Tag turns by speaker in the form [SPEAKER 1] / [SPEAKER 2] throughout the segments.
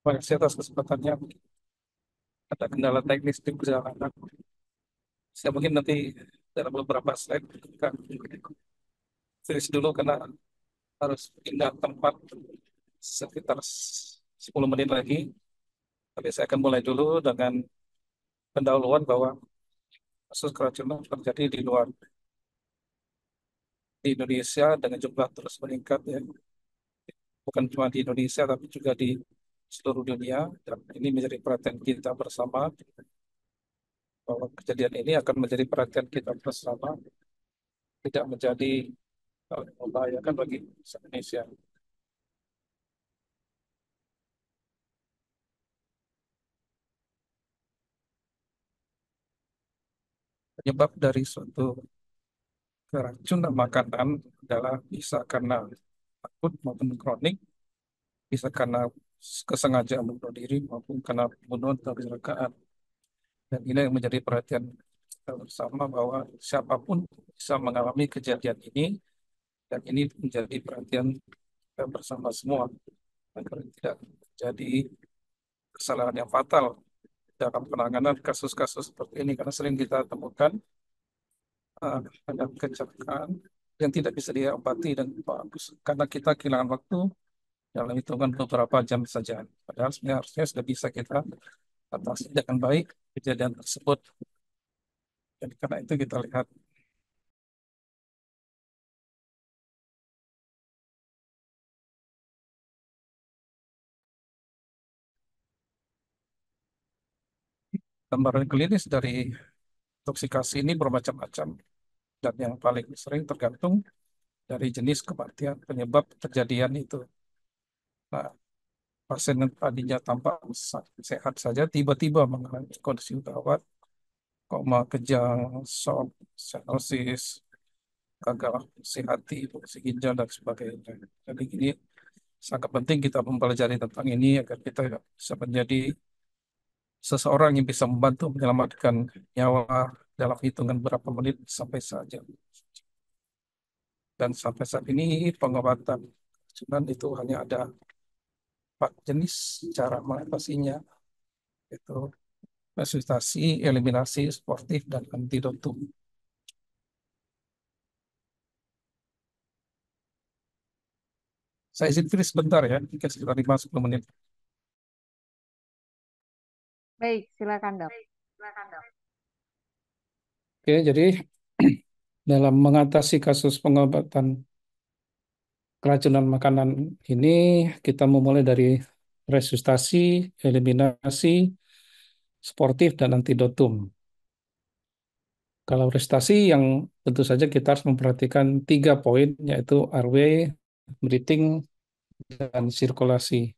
[SPEAKER 1] Terima kasih atas kesempatannya. Ada kendala teknis di perjalanan. Saya mungkin nanti dalam beberapa slide akan finish dulu karena harus pindah tempat sekitar 10 menit lagi. Tapi saya akan mulai dulu dengan pendahuluan bahwa kasus keracunan terjadi di Indonesia dengan jumlah terus meningkat ya. Bukan cuma di Indonesia tapi juga di seluruh dunia, dan ini menjadi perhatian kita bersama bahwa kejadian ini akan menjadi perhatian kita bersama, tidak menjadi hal yang membahayakan bagi Indonesia. Penyebab dari suatu keracunan makanan adalah bisa karena akut maupun kronik, bisa karena kesengajaan bunuh diri maupun karena pembunuhan atau kecelakaan. Dan ini yang menjadi perhatian kita bersama bahwa siapapun bisa mengalami kejadian ini, dan ini menjadi perhatian kita bersama semua agar tidak jadi kesalahan yang fatal dalam penanganan kasus-kasus seperti ini, karena sering kita temukan ada kecelakaan yang tidak bisa diobati dan bagus karena kita kehilangan waktu dalam hitungan beberapa jam saja. Padahal sebenarnya harusnya sudah bisa kita atasi dengan baik kejadian tersebut. Dan karena itu kita lihat gambaran klinis dari toksikasi ini bermacam-macam, dan yang paling sering tergantung dari jenis kematian penyebab kejadian itu. Nah, pasien yang tadinya tampak sehat saja tiba-tiba mengalami kondisi gawat, koma, kejang, shock, stenosis, gagal fungsi hati, fungsi ginjal, dan sebagainya. Jadi ini sangat penting kita mempelajari tentang ini agar kita bisa menjadi seseorang yang bisa membantu menyelamatkan nyawa dalam hitungan berapa menit sampai saja. Dan sampai saat ini pengobatan keracunan itu hanya ada 4 jenis cara mengatasinya, yaitu resusitasi, eliminasi, sportif, dan antidotum. Saya izin finish sebentar ya, mungkin sekitar 5-10 menit.
[SPEAKER 2] Baik, silakan dok.
[SPEAKER 1] Oke, jadi dalam mengatasi kasus pengobatan keracunan makanan ini, kita memulai dari resusitasi, eliminasi, sportif, dan antidotum. Kalau resusitasi yang tentu saja kita harus memperhatikan 3 poin, yaitu airway, breathing, dan sirkulasi.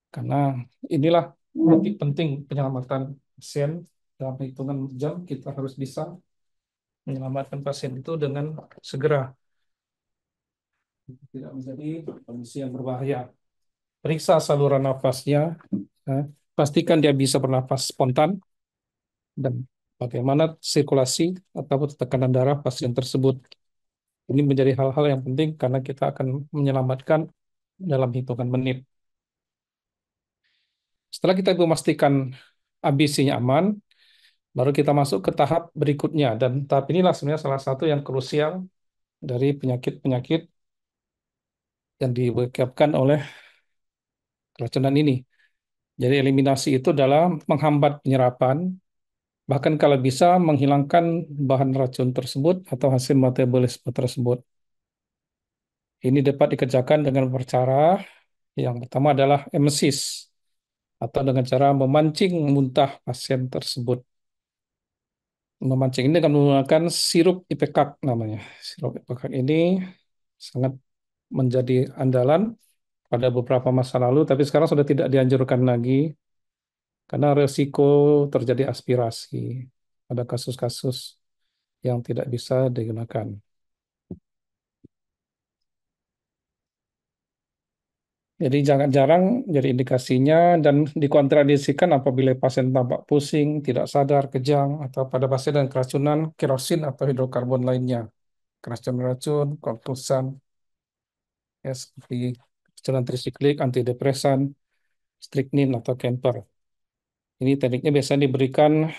[SPEAKER 1] Karena inilah lebih penting penyelamatan pasien. Dalam hitungan jam kita harus bisa menyelamatkan pasien itu dengan segera, tidak menjadi kondisi yang berbahaya. Periksa saluran nafasnya, pastikan dia bisa bernafas spontan, dan bagaimana sirkulasi atau tekanan darah pasien tersebut. Ini menjadi hal-hal yang penting karena kita akan menyelamatkan dalam hitungan menit. Setelah kita memastikan ABC-nya aman, baru kita masuk ke tahap berikutnya. Dan tahap inilah sebenarnya salah satu yang krusial dari penyakit-penyakit yang disebabkan oleh keracunan ini. Jadi eliminasi itu adalah menghambat penyerapan, bahkan kalau bisa menghilangkan bahan racun tersebut atau hasil metabolisme tersebut. Ini dapat dikerjakan dengan beberapa cara. Yang pertama adalah emesis, atau dengan cara memancing muntah pasien tersebut. Memancing ini dengan menggunakan sirup ipekak namanya. Sirup ipekak ini sangat menjadi andalan pada beberapa masa lalu, tapi sekarang sudah tidak dianjurkan lagi karena resiko terjadi aspirasi pada kasus-kasus yang tidak bisa digunakan. Jadi jangan jarang jadi indikasinya, dan dikontradisikan apabila pasien tampak pusing, tidak sadar, kejang, atau pada pasien dengan keracunan kerosin atau hidrokarbon lainnya. Keracunan racun, kontusan, ya, seperti keracunan trisiklik, antidepresan, strychnine atau camphor. Ini tekniknya biasanya diberikan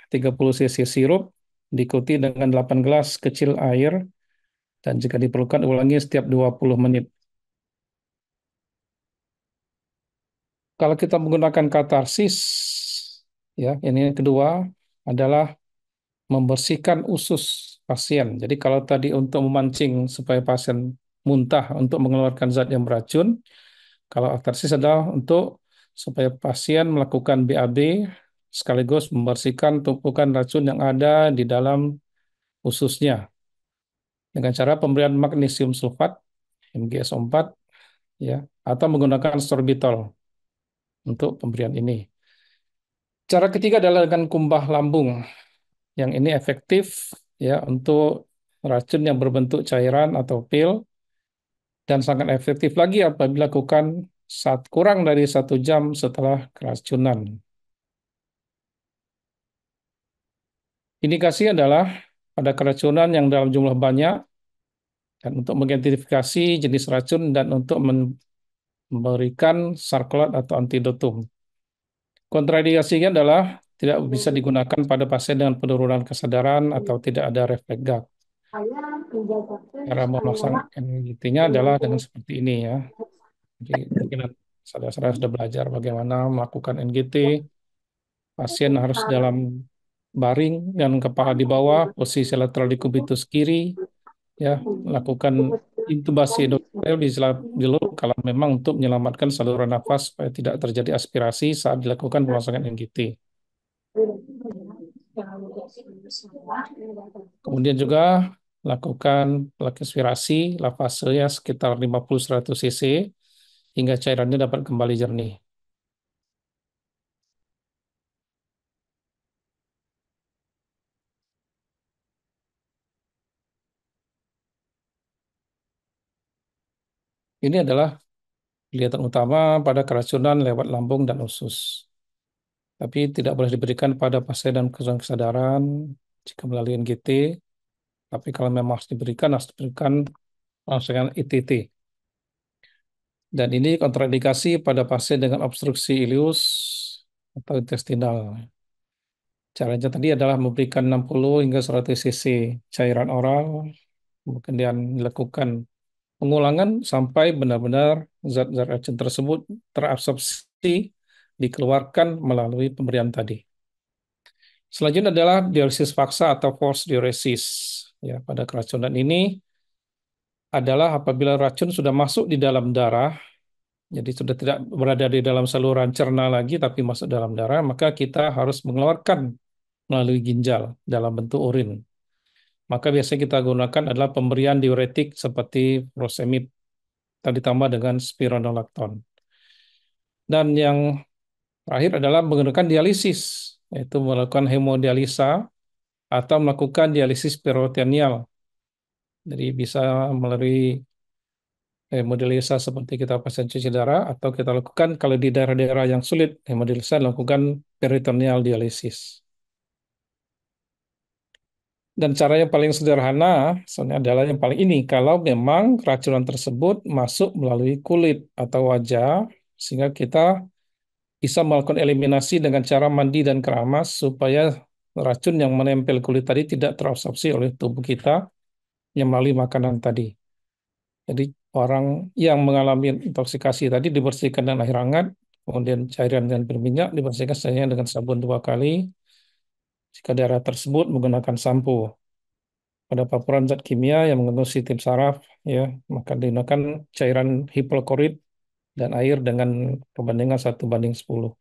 [SPEAKER 1] 30 cc sirup diikuti dengan 8 gelas kecil air dan jika diperlukan ulangi setiap 20 menit. Kalau kita menggunakan katarsis, ya, ini yang kedua adalah membersihkan usus pasien. Jadi kalau tadi untuk memancing supaya pasien muntah untuk mengeluarkan zat yang beracun, kalau katarsis adalah untuk supaya pasien melakukan BAB sekaligus membersihkan tumpukan racun yang ada di dalam ususnya dengan cara pemberian magnesium sulfat MgSO4 ya atau menggunakan sorbitol untuk pemberian ini. Cara ketiga adalah dengan kumbah lambung. Yang ini efektif ya untuk racun yang berbentuk cairan atau pil dan sangat efektif lagi apabila dilakukan saat kurang dari 1 jam setelah keracunan. Indikasi adalah pada keracunan yang dalam jumlah banyak dan untuk mengidentifikasi jenis racun dan untuk memberikan sarkolat atau antidotum. Kontraindikasinya adalah tidak bisa digunakan pada pasien dengan penurunan kesadaran atau tidak ada refleks gag. Cara memasang NGT-nya adalah dengan seperti ini ya. Jadi mungkin saudara-saudara sudah belajar bagaimana melakukan NGT. Pasien harus dalam baring dan kepala di bawah, posisi lateral di kubitus kiri, ya, lakukan intubasi endovaskular di lubuk kalau memang untuk menyelamatkan saluran nafas supaya tidak terjadi aspirasi saat dilakukan pemasangan NGT. Kemudian juga lakukan aspirasi lavasenya sekitar 50-100 cc hingga cairannya dapat kembali jernih. Ini adalah kelihatan utama pada keracunan lewat lambung dan usus. Tapi tidak boleh diberikan pada pasien dalam kesusahan kesadaran jika melalui NGT. Tapi kalau memang harus diberikan langsung dengan ITT. Dan ini kontraindikasi pada pasien dengan obstruksi ileus atau intestinal. Caranya tadi adalah memberikan 60 hingga 100 cc cairan oral, kemudian dilakukan pengulangan sampai benar-benar zat-zat racun tersebut terabsorpsi, dikeluarkan melalui pemberian tadi. Selanjutnya adalah dialisis paksa atau forced diuresis. Ya, pada keracunan ini adalah apabila racun sudah masuk di dalam darah, jadi sudah tidak berada di dalam saluran cerna lagi, tapi masuk dalam darah, maka kita harus mengeluarkan melalui ginjal dalam bentuk urin. Maka biasanya kita gunakan adalah pemberian diuretik seperti furosemid, ditambah dengan spironolakton. Dan yang terakhir adalah menggunakan dialisis, yaitu melakukan hemodialisa atau melakukan dialisis peritoneal. Jadi bisa melalui hemodialisa seperti kita pasien cuci darah atau kita lakukan kalau di daerah-daerah yang sulit hemodialisa lakukan peritoneal dialisis. Dan cara yang paling sederhana sebenarnya adalah yang paling ini kalau memang keracunan tersebut masuk melalui kulit atau wajah sehingga kita bisa melakukan eliminasi dengan cara mandi dan keramas supaya racun yang menempel kulit tadi tidak terabsorpsi oleh tubuh kita yang melalui makanan tadi. Jadi orang yang mengalami intoksikasi tadi dibersihkan dengan air hangat, kemudian cairan dan berminyak dibersihkan setidaknya dengan sabun 2 kali. Jika daerah tersebut menggunakan sampo. Pada paparan zat kimia yang mengandung sistem saraf, ya, maka digunakan cairan hipoklorit dan air dengan perbandingan 1:10.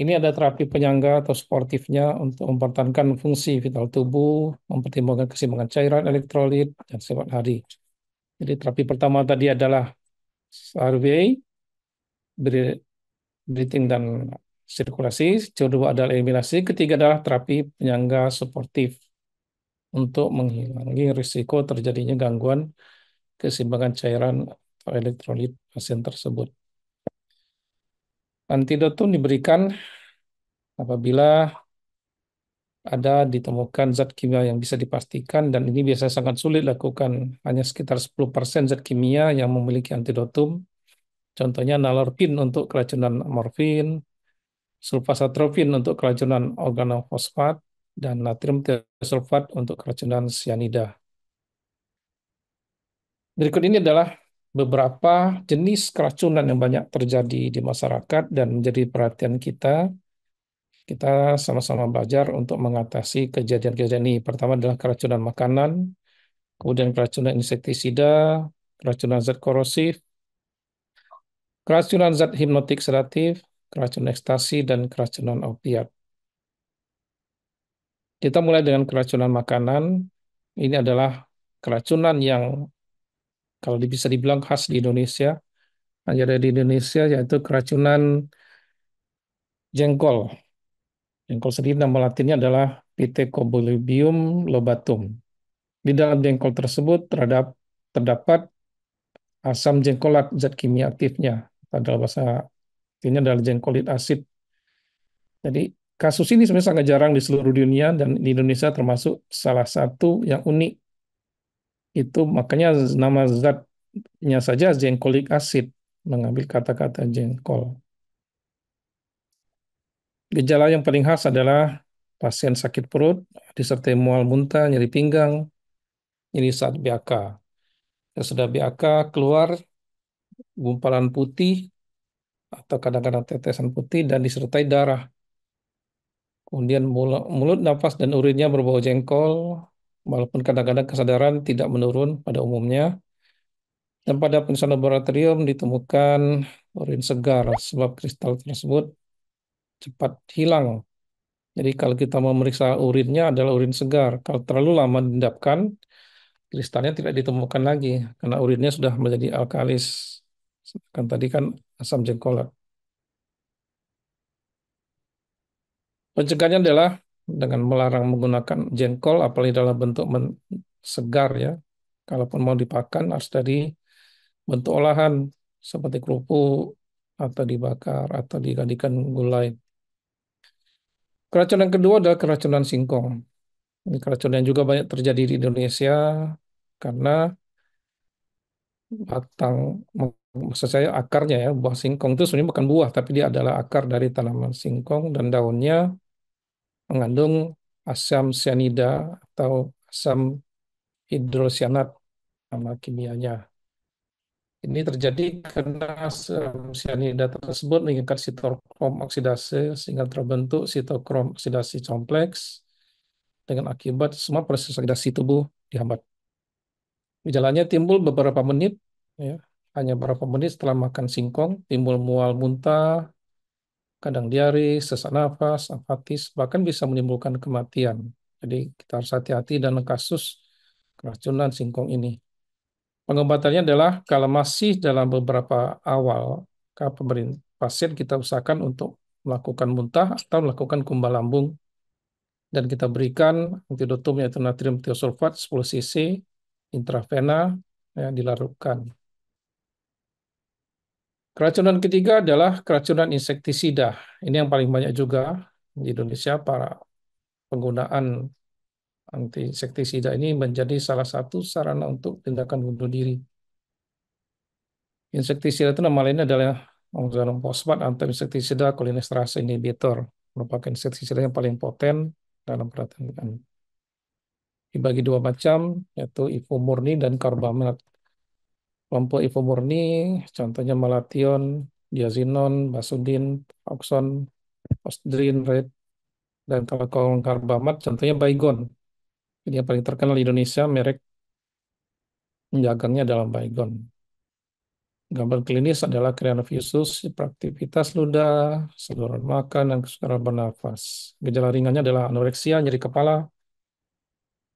[SPEAKER 1] Ini ada terapi penyangga atau sportifnya untuk mempertahankan fungsi vital tubuh, mempertimbangkan keseimbangan cairan, elektrolit, dan sifat hadi. Jadi terapi pertama tadi adalah RVA, breathing dan sirkulasi. Kedua adalah eliminasi. Ketiga adalah terapi penyangga suportif untuk menghilangi risiko terjadinya gangguan keseimbangan cairan atau elektrolit pasien tersebut. Antidotum diberikan apabila ada ditemukan zat kimia yang bisa dipastikan dan ini biasanya sangat sulit dilakukan. Hanya sekitar 10% zat kimia yang memiliki antidotum Contohnya nalorkin untuk keracunan morfin, sulfasatrofin untuk keracunan organofosfat, dan natrium tiosulfat untuk keracunan cyanida. Berikut ini adalah beberapa jenis keracunan yang banyak terjadi di masyarakat dan menjadi perhatian kita. Kita sama-sama belajar untuk mengatasi kejadian-kejadian ini. Pertama adalah keracunan makanan, kemudian keracunan insektisida, keracunan zat korosif, keracunan zat hipnotik sedatif, keracunan ekstasi, dan keracunan opiat. Kita mulai dengan keracunan makanan. Ini adalah keracunan yang kalau bisa dibilang khas di Indonesia, hanya ada di Indonesia, yaitu keracunan jengkol. Jengkol sendiri nama latinnya adalah Pithecobolidium lobatum. Di dalam jengkol tersebut terdapat asam jengkolat, zat kimia aktifnya. Pada bahasa artinya adalah jengkolit asid. Jadi kasus ini sebenarnya sangat jarang di seluruh dunia dan di Indonesia termasuk salah satu yang unik. Itu makanya nama zatnya saja jengkolik asid, mengambil kata-kata jengkol. Gejala yang paling khas adalah pasien sakit perut, disertai mual muntah, nyeri pinggang, nyeri saat BAK. Sesudah BAK keluar gumpalan putih atau kadang-kadang tetesan putih dan disertai darah. Kemudian mulut, nafas, dan urinnya berbau jengkol, walaupun kadang-kadang kesadaran tidak menurun pada umumnya. Dan pada pemeriksaan laboratorium ditemukan urin segar, sebab kristal tersebut cepat hilang. Jadi kalau kita memeriksa urinnya adalah urin segar. Kalau terlalu lama diendapkan, kristalnya tidak ditemukan lagi karena urinnya sudah menjadi alkalis. Kan tadi kan asam jengkolat. Pencegahannya adalah dengan melarang menggunakan jengkol, apalagi dalam bentuk segar ya. Kalaupun mau dipakan harus dari bentuk olahan seperti kerupuk atau dibakar atau dijadikan gulai. Keracunan kedua adalah keracunan singkong. Ini keracunan yang juga banyak terjadi di Indonesia karena batang, maksud saya akarnya ya, buah singkong itu sebenarnya bukan buah, tapi dia adalah akar dari tanaman singkong dan daunnya mengandung asam cyanida atau asam hidrosianat nama kimianya. Ini terjadi karena asam cyanida tersebut mengikat sitokrom oksidase sehingga terbentuk sitokrom oksidasi kompleks dengan akibat semua proses oksidasi tubuh dihambat. Gejalanya timbul beberapa menit, ya, hanya beberapa menit setelah makan singkong, timbul mual muntah, kadang diare, sesak nafas, apatis, bahkan bisa menimbulkan kematian. Jadi kita harus hati-hati dalam kasus keracunan singkong ini. Pengobatannya adalah kalau masih dalam beberapa awal pasien kita usahakan untuk melakukan muntah atau melakukan kumbal lambung dan kita berikan antidotum yaitu natrium tiosulfat 10 cc intravena ya, dilarutkan. Keracunan ketiga adalah keracunan insektisida. Ini yang paling banyak juga di Indonesia. Para penggunaan anti insektisida ini menjadi salah satu sarana untuk tindakan bunuh diri. Insektisida itu nama lainnya adalah organofosfat fosfat atau insektisida cholinesterase inhibitor, merupakan insektisida yang paling poten dalam peratasan. Dibagi dua macam, yaitu ifomurni dan karbamat. Kelompok ifomurni, contohnya malation, diazinon, basudin, oxon, osdrin, red, dan kalau karbamat, contohnya Baygon. Ini yang paling terkenal di Indonesia, merek penjagangnya dalam Baygon. Gambar klinis adalah kraniovisusus, hiperaktivitas ludah, saluran makan, dan kesukaran bernafas. Gejala ringannya adalah anoreksia, nyeri kepala,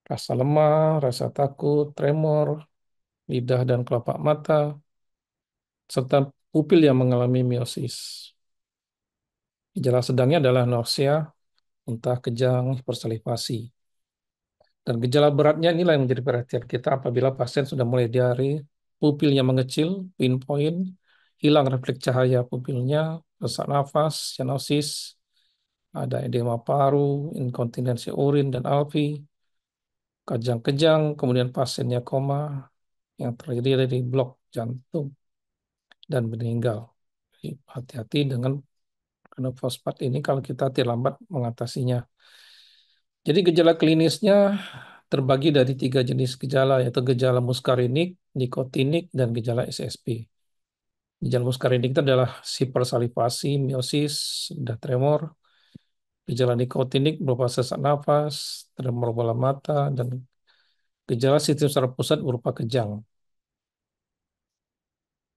[SPEAKER 1] rasa lemah, rasa takut, tremor, lidah dan kelopak mata, serta pupil yang mengalami miosis. Gejala sedangnya adalah nausea, muntah, kejang, hipersalivasi. Dan gejala beratnya inilah yang menjadi perhatian kita apabila pasien sudah mulai diare, pupilnya mengecil, pinpoint, hilang refleks cahaya pupilnya, sesak nafas, cyanosis, ada edema paru, inkontinensi urin dan alvi, kejang-kejang, kemudian pasiennya koma yang terdiri dari blok jantung. dan meninggal. Jadi, hati-hati dengan kena fosfat ini kalau kita terlambat mengatasinya. Jadi gejala klinisnya terbagi dari tiga jenis gejala, yaitu gejala muskarinik, nikotinik, dan gejala SSP. Gejala muskarinik itu adalah hipersalivasi, miosis, dan tremor. Gejala nikotinik berupa sesak nafas, tremor bola mata, dan gejala sistem saraf pusat berupa kejang.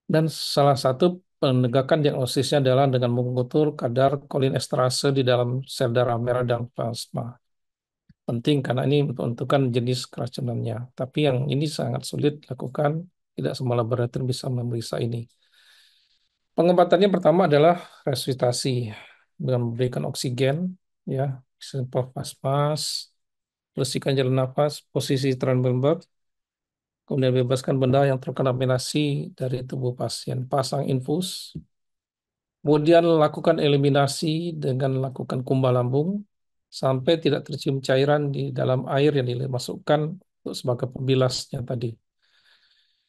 [SPEAKER 1] Dan salah satu penegakan diagnosisnya adalah dengan mengukur kadar kolinesterase di dalam sel darah merah dan plasma. Penting karena ini untuk menentukan jenis keracunannya. Tapi yang ini sangat sulit dilakukan, tidak semua laboratorium bisa memeriksa ini. Pengobatannya pertama adalah resusitasi dengan memberikan oksigen, ya, simple fast mask, bersihkan jalan nafas, posisi Trendelenburg, kemudian bebaskan benda yang terkontaminasi dari tubuh pasien, pasang infus, kemudian lakukan eliminasi dengan lakukan kumbah lambung sampai tidak tercium cairan di dalam air yang dimasukkan untuk sebagai pembilasnya tadi.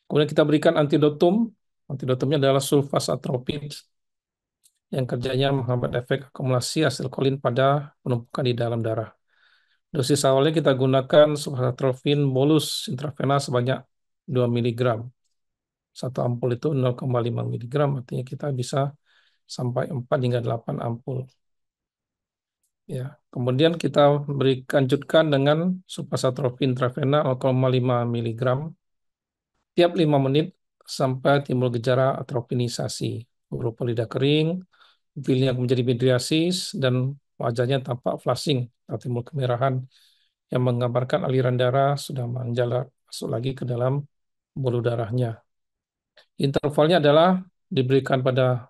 [SPEAKER 1] Kemudian kita berikan antidotum. Antidotumnya adalah sulfasatropin yang kerjanya menghambat efek akumulasi asetilkolin pada penumpukan di dalam darah. Dosis awalnya kita gunakan sulfasatrofin bolus intravena sebanyak 2 miligram. Satu ampul itu 0,5 miligram, artinya kita bisa sampai 4 hingga 8 ampul. Ya, kemudian kita lanjutkan dengan sulfasatrofin intravena 0,5 miligram tiap 5 menit sampai timbul gejala atrofinisasi berupa lidah kering, pupilnya menjadi midriasis, dan wajahnya tampak flushing atau timbul kemerahan yang menggambarkan aliran darah sudah menjalar masuk lagi ke dalam pembuluh darahnya. Intervalnya adalah diberikan pada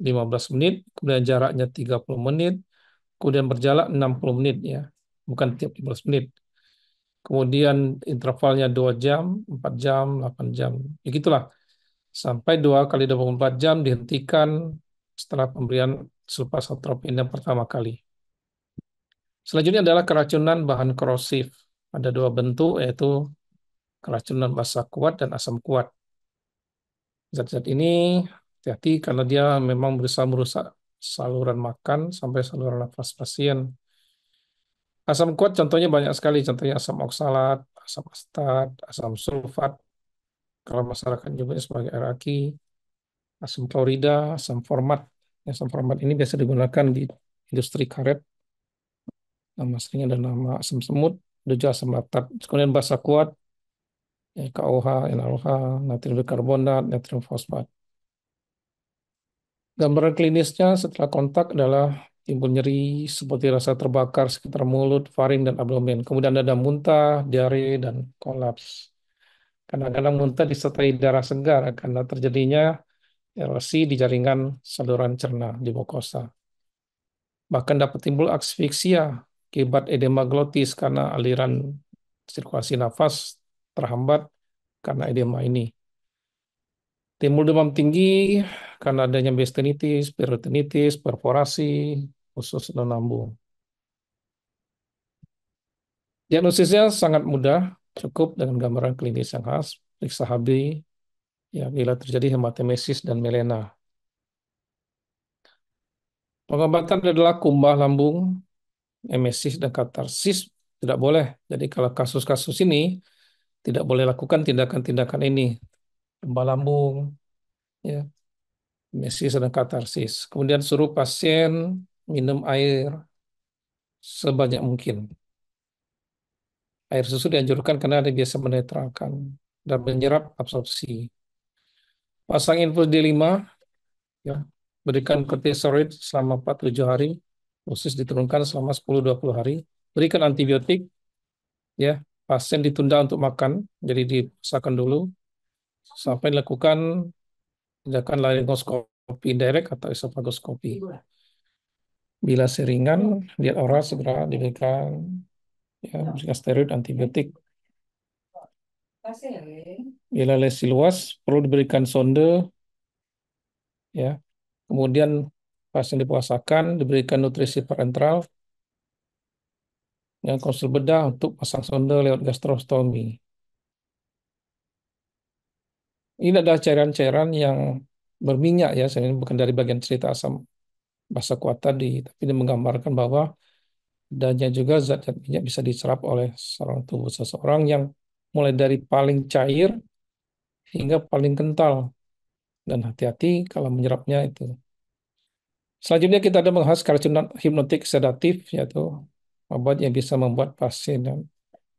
[SPEAKER 1] 15 menit, kemudian jaraknya 30 menit, kemudian berjalan 60 menit ya, bukan tiap 15 menit. Kemudian intervalnya 2 jam, 4 jam, 8 jam. Begitulah. Sampai 2 kali 24 jam dihentikan setelah pemberian sulfasatropin yang pertama kali. Selanjutnya adalah keracunan bahan korosif. Ada dua bentuk, yaitu keracunan basa kuat dan asam kuat. Zat-zat ini hati-hati karena dia memang berusaha merusak saluran makan sampai saluran nafas pasien. Asam kuat contohnya banyak sekali, contohnya asam oksalat, asam astat, asam sulfat, kalau masyarakat nyebutnya sebagai air aki, asam klorida, asam format. Asam format ini biasa digunakan di industri karet, nama aslinya dan nama asam semut, ada juga asam laktat. Kemudian basa kuat, ya, KOH, NaOH, natrium bikarbonat, natrium fosfat. Gambaran klinisnya setelah kontak adalah timbul nyeri seperti rasa terbakar sekitar mulut, faring, dan abdomen. Kemudian ada muntah, diare, dan kolaps. Kadang-kadang muntah disertai darah segar karena terjadinya erosi di jaringan saluran cerna di mukosa. Bahkan dapat timbul asfiksia akibat edema glotis karena aliran sirkulasi nafas terhambat karena edema ini. Timbul demam tinggi karena adanya bestinitis, peritonitis, perforasi, usus dan lambung. Diagnosisnya sangat mudah, cukup dengan gambaran klinis yang khas, periksa HB, ya, bila terjadi hematemesis dan melena. Pengobatan adalah kumbah lambung, emesis, dan katarsis tidak boleh. Jadi kalau kasus-kasus ini tidak boleh lakukan tindakan-tindakan ini, kumbah lambung, ya, emesis dan katarsis. Kemudian suruh pasien minum air sebanyak mungkin. Air susu dianjurkan karena dia biasa menetralkan dan menyerap absorpsi. Pasang infus D5, ya, berikan kortikosteroid selama 4-7 hari, dosis diturunkan selama 10-20 hari, berikan antibiotik, ya, pasien ditunda untuk makan, jadi dipaksakan dulu sampai dilakukan tindakan laryngoskopi indirect atau esofagoskopi. Bila seringan, diet oral segera diberikan, ya, berikan steroid antibiotik. Bila lesi luas, perlu diberikan sonde, ya. Kemudian pasien dipuasakan, diberikan nutrisi parenteral, yang konsul bedah untuk pasang sonde lewat gastrostomi. Ini adalah cairan-cairan yang berminyak ya, sebenarnya bukan dari bagian cerita asam basa kuat tadi, tapi dia menggambarkan bahwa adanya juga zat-zat minyak bisa diserap oleh seorang tubuh seseorang yang mulai dari paling cair hingga paling kental, dan hati-hati kalau menyerapnya itu. Selanjutnya kita ada membahas keracunan hipnotik sedatif, yaitu obat yang bisa membuat pasien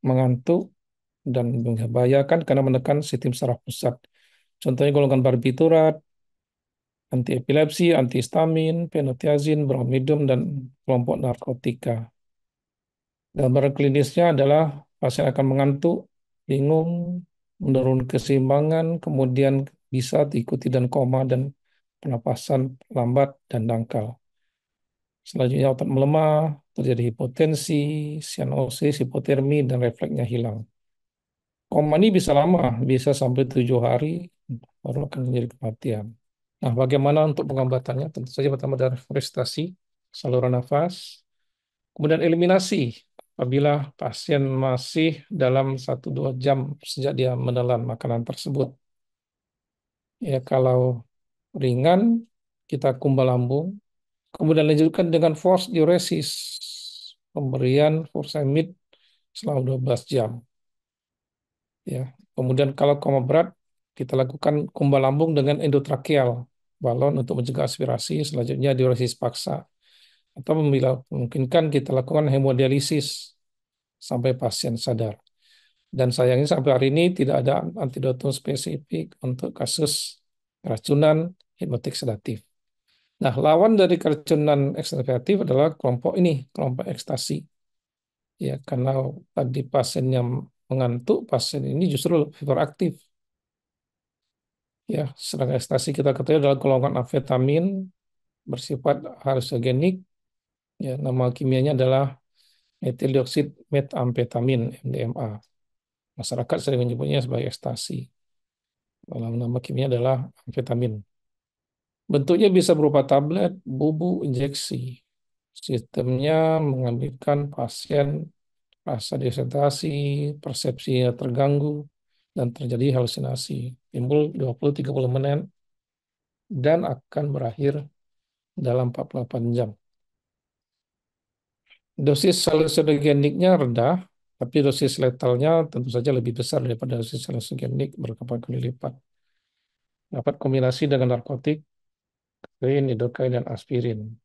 [SPEAKER 1] mengantuk dan membahayakan karena menekan sistem saraf pusat. Contohnya golongan barbiturat, anti epilepsi, antihistamin, fenotiazin, bromidum, dan kelompok narkotika. Gambaran klinisnya adalah pasien akan mengantuk, bingung, menurun keseimbangan, kemudian bisa diikuti dan koma dan pernapasan lambat dan dangkal. Selanjutnya otot melemah, terjadi hipotensi, sianosis, hipotermi, dan refleksnya hilang. Koma ini bisa lama, bisa sampai 7 hari, baru akan menjadi kematian. Nah, bagaimana untuk pengobatannya? Tentu saja pertama dari restasi saluran nafas, kemudian eliminasi apabila pasien masih dalam 1-2 jam sejak dia menelan makanan tersebut. Ya, kalau ringan, kita kumbal lambung, kemudian lanjutkan dengan force diuresis, pemberian furosemid selama 12 jam. Ya, kemudian kalau koma berat, kita lakukan kumbal lambung dengan endotrakeal, balon untuk mencegah aspirasi, selanjutnya diuresis paksa. Atau bila memungkinkan kita lakukan hemodialisis sampai pasien sadar. Dan sayangnya sampai hari ini tidak ada antidotum spesifik untuk kasus keracunan hipnotik sedatif. Nah, lawan dari keracunan ekstrakreatif adalah kelompok ini, kelompok ekstasi. Ya, karena tadi pasiennya mengantuk, pasien ini justru lebih hiperaktif. Ya, sedangkan ekstasi kita ketahui adalah golongan amfetamin bersifat halusogenik. Ya, nama kimianya adalah metildioxid metamfetamin (MDMA). Masyarakat sering menyebutnya sebagai ekstasi. Kalau nama kimia adalah amfetamin. Bentuknya bisa berupa tablet, bubuk, injeksi. Sistemnya mengambilkan pasien rasa desorientasi, persepsinya terganggu, dan terjadi halusinasi. Timbul 20-30 menit dan akan berakhir dalam 48 jam. Dosis halusinogeniknya rendah, tapi dosis letalnya tentu saja lebih besar daripada dosis halusigenik berkali-kali lipat. Dapat kombinasi dengan narkotik, kafein, lidokain, dan aspirin.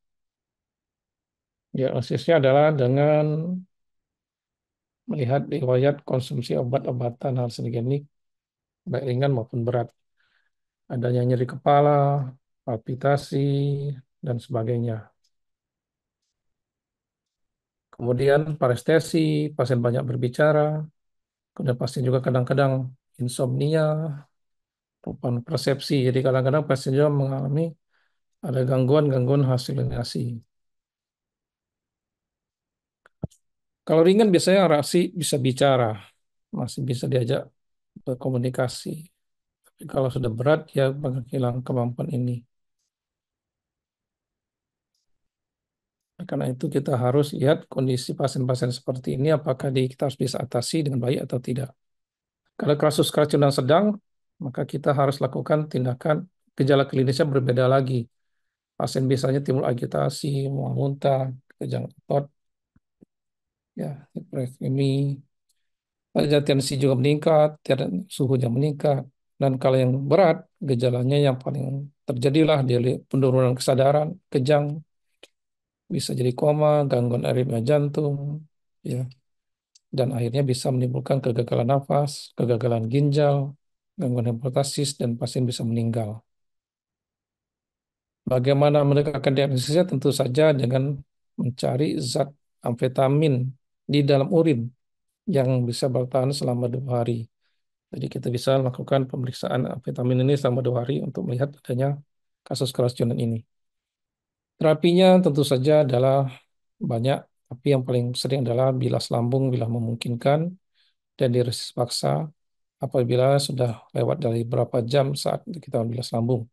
[SPEAKER 1] Diagnosisnya adalah dengan melihat riwayat konsumsi obat-obatan hallucinogenik, baik ringan maupun berat. Adanya nyeri kepala, palpitasi, dan sebagainya. Kemudian parestesi, pasien banyak berbicara, kemudian pasien juga kadang-kadang insomnia, perubahan persepsi. Jadi kadang-kadang pasien juga mengalami ada gangguan-gangguan halusinasi. Kalau ringan biasanya reaksi bisa bicara, masih bisa diajak berkomunikasi. Tapi kalau sudah berat, ya hilang kemampuan ini. Karena itu kita harus lihat kondisi pasien-pasien seperti ini, apakah kita harus bisa atasi dengan baik atau tidak. Kalau kasus keracunan sedang, maka kita harus lakukan tindakan, gejala klinisnya berbeda lagi. Pasien biasanya timbul agitasi, mual muntah, kejang otot, ya, hiperglikemi, tensi juga meningkat, suhunya meningkat. Dan kalau yang berat, gejalanya yang paling terjadilah dia penurunan kesadaran, kejang, bisa jadi koma, gangguan aritmia jantung, ya, dan akhirnya bisa menimbulkan kegagalan nafas, kegagalan ginjal, gangguan hepatitis, dan pasien bisa meninggal. Bagaimana menegakkan diagnosisnya? Tentu saja dengan mencari zat amfetamin di dalam urin yang bisa bertahan selama 2 hari. Jadi kita bisa lakukan pemeriksaan amfetamin ini selama 2 hari untuk melihat adanya kasus keracunan ini. Terapinya tentu saja adalah banyak, tapi yang paling sering adalah bilas lambung bila memungkinkan dan diresis paksa apabila sudah lewat dari beberapa jam saat kita bilas lambung.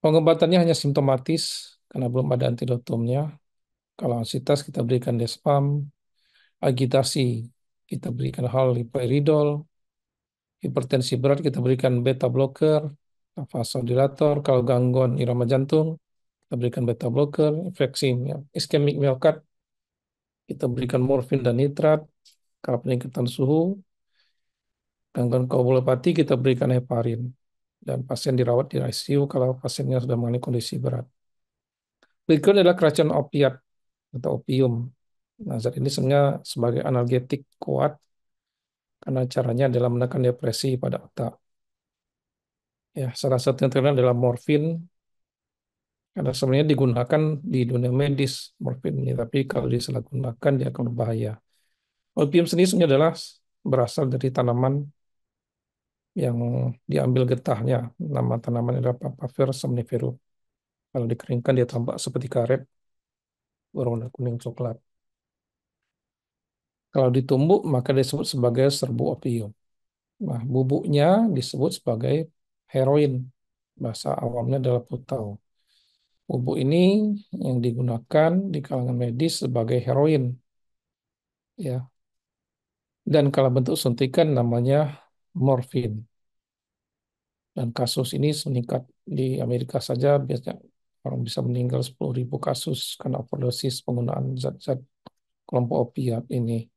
[SPEAKER 1] Pengobatannya hanya simptomatis karena belum ada antidotumnya. Kalau ansitas kita berikan despam, agitasi kita berikan haloperidol, hipertensi berat kita berikan beta blocker vasodilator. Kalau gangguan irama jantung, kita berikan beta blocker. Infeksi iskemik miokard, kita berikan morfin dan nitrat. Kalau peningkatan suhu, gangguan koagulopati, kita berikan heparin. Dan pasien dirawat di ICU kalau pasiennya sudah mengalami kondisi berat. Berikut adalah keracunan opiat atau opium. Nah, zat ini sebenarnya sebagai analgetik kuat karena caranya adalah menekan depresi pada otak. Ya, salah satu yang terkenal adalah morfin, karena sebenarnya digunakan di dunia medis morfin ini, tapi kalau disalahgunakan dia akan berbahaya. Opium sendiri sebenarnya adalah berasal dari tanaman yang diambil getahnya. Nama tanaman adalah Papaver somniferum. Kalau dikeringkan dia tampak seperti karet berwarna kuning coklat. Kalau ditumbuk maka disebut sebagai serbu opium. Nah, bubuknya disebut sebagai heroin. Bahasa awamnya adalah putau. Bubuk ini yang digunakan di kalangan medis sebagai heroin, ya. Dan kalau bentuk suntikan namanya morfin. Dan kasus ini meningkat di Amerika saja, biasanya orang bisa meninggal 10.000 kasus karena overdosis penggunaan zat-zat kelompok opiat ini.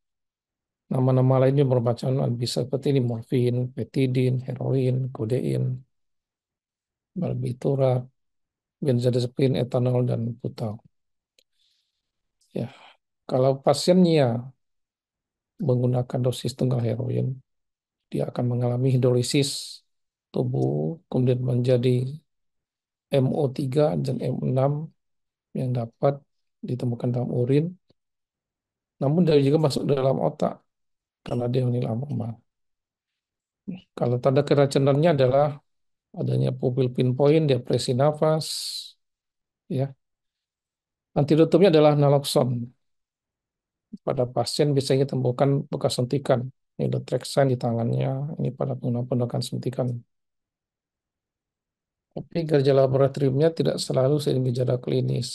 [SPEAKER 1] Nama-nama lainnya bermacam bisa seperti ini: morfin, petidin, heroin, kodein, barbiturat, benzodiazepin, etanol, dan putau. Ya, kalau pasiennya menggunakan dosis tunggal heroin, dia akan mengalami hidrolisis tubuh, kemudian menjadi MO3 dan M6 yang dapat ditemukan dalam urin, namun dia juga masuk dalam otak karena dia lama. Kalau tanda keracunannya adalah adanya pupil pinpoint, depresi nafas, ya. Antidotumnya adalah naloxon. Pada pasien biasanya ditemukan bekas suntikan, methotrexate di tangannya, ini pada pengguna suntikan. Tapi gejala laboratoriumnya tidak selalu sering gejala klinis.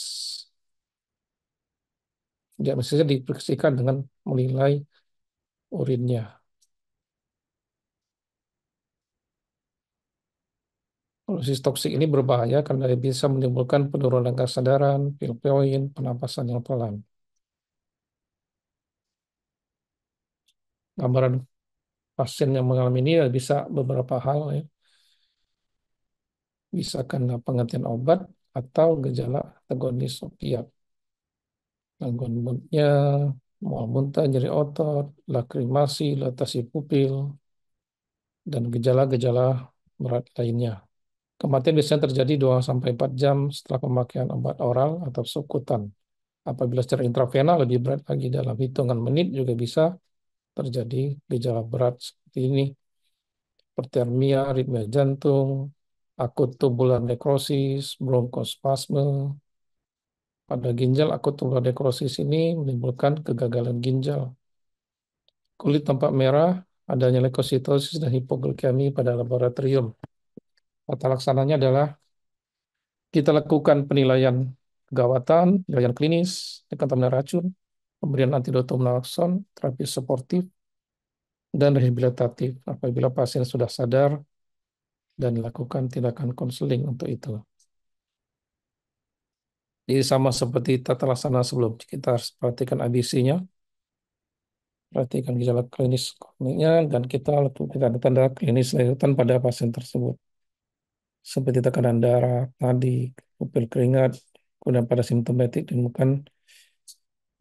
[SPEAKER 1] Dia mestinya diperiksakan dengan menilai urinnya. Dosis toksik ini berbahaya karena dia bisa menimbulkan penurunan kesadaran, feel point, penapasan yang pelan. Gambaran pasien yang mengalami ini bisa beberapa hal, ya. Bisa karena pengertian obat atau gejala antagonis opiat. Gangguan moodnya, mual muntah, nyeri otot, lakrimasi, dilatasi pupil, dan gejala-gejala berat lainnya. Kematian biasanya terjadi 2-4 jam setelah pemakaian obat oral atau subkutan. Apabila secara intravenal lebih berat lagi, dalam hitungan menit juga bisa terjadi gejala berat seperti ini: hipertermia, aritmia jantung, akut tubular nekrosis, bronkospasme. Pada ginjal, akut tubular nekrosis ini menimbulkan kegagalan ginjal. Kulit tampak merah, adanya leukositosis dan hipoglikemi pada laboratorium. Tata laksananya adalah kita lakukan penilaian gawatan, penilaian klinis, dekontaminasi racun, pemberian antidotum naloxon, terapi suportif, dan rehabilitatif apabila pasien sudah sadar dan lakukan tindakan konseling untuk itu. Jadi sama seperti tata laksana sebelum, kita harus perhatikan ABC-nya, perhatikan gejala klinis kroniknya, dan kita lakukan tanda-tanda klinis lanjutan pada pasien tersebut. Seperti tekanan darah, nadi, pupil keringat, kemudian pada simptomatik ditemukan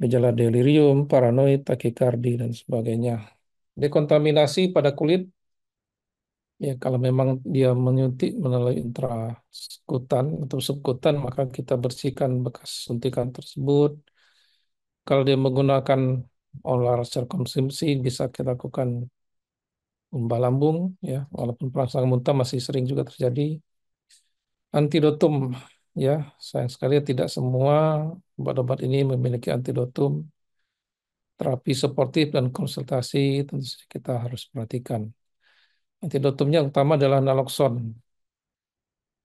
[SPEAKER 1] gejala delirium, paranoid, takikardi, dan sebagainya. Dekontaminasi pada kulit, ya kalau memang dia menyuntik melalui intraskutan atau subkutan, maka kita bersihkan bekas suntikan tersebut. Kalau dia menggunakan oral secara konsumsi, bisa kita lakukan umbah lambung, ya, walaupun perangsang muntah masih sering juga terjadi. Antidotum, ya, sayang sekali tidak semua obat-obat ini memiliki antidotum. Terapi suportif dan konsultasi tentu saja kita harus perhatikan. Antidotumnya utama adalah naloxon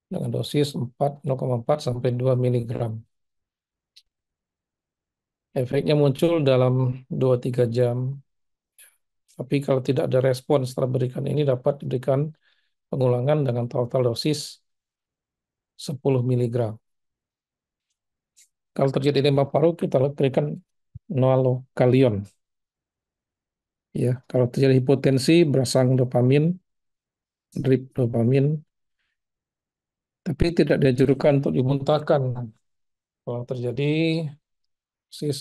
[SPEAKER 1] dengan dosis 0,4 sampai 2 miligram. Efeknya muncul dalam 2-3 jam. Tapi kalau tidak ada respon setelah berikan ini, dapat diberikan pengulangan dengan total dosis 10 miligram. Kalau terjadi edema paru, kita berikan nolokalion. Ya, kalau terjadi hipotensi, berasal dopamin, drip dopamin, tapi tidak dianjurkan untuk dimuntahkan. Kalau terjadi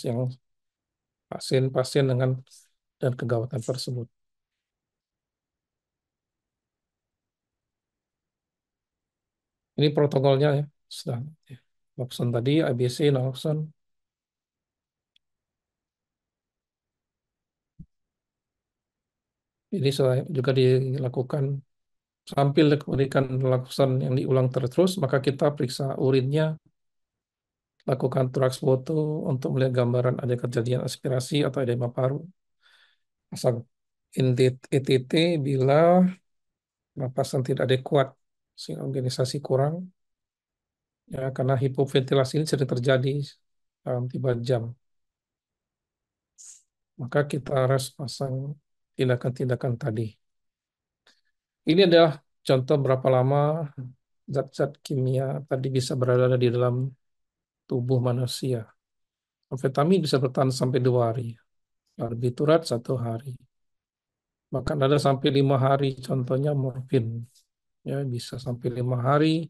[SPEAKER 1] yang pasien-pasien dengan dan kegawatan tersebut. Ini protokolnya ya, sudah. Ya. Naloxone tadi, ABC, naloxone. Ini sudah juga dilakukan sambil diberikan naloxone yang diulang terus, maka kita periksa urinnya, lakukan thorax foto untuk melihat gambaran ada kejadian aspirasi atau edema paru. Pasang ETT bila napasan tidak adekuat, sehingga organisasi kurang, ya karena hipoventilasi ini sering terjadi dalam 3 jam. Maka kita harus pasang tindakan-tindakan tadi. Ini adalah contoh berapa lama zat-zat kimia tadi bisa berada di dalam tubuh manusia. Amfetamin bisa bertahan sampai 2 hari, barbiturat 1 hari, bahkan ada sampai 5 hari. Contohnya morfin, ya bisa sampai 5 hari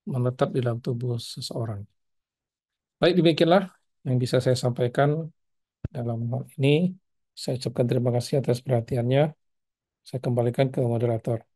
[SPEAKER 1] menetap di dalam tubuh seseorang. Baik, demikianlah yang bisa saya sampaikan dalam hal ini. Saya ucapkan terima kasih atas perhatiannya. Saya kembalikan ke moderator.